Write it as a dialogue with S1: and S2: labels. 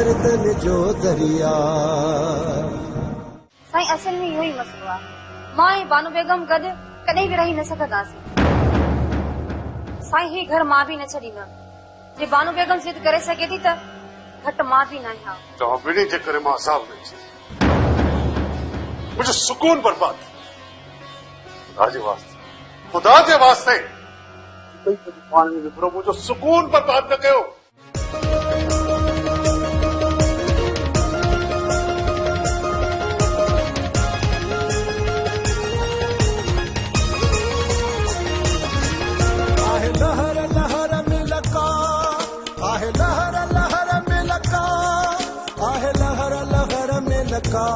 S1: गर्दन जो दरिया।
S2: साईं असल में इहो ई मसलो आहे। मां ऐं बानू बेगम गॾु कॾहिं बि रही न सघंदासीं। साईं ही घर मां बि न छॾींदमि। जे बानू बेगम जिद करे सघे थी त घटि मां बि न आहियां।
S3: तव्हां ॿिन्ही जे करे मां असाब में मुझे सुकून बर्बाद। खुदा जे वास्ते पानी में विफरो मुझो सुकून बर्बाद न कयो।
S1: आहे लहर लहर में लका, आहे लहर लहर में लका, आहे लहर लहर में लका।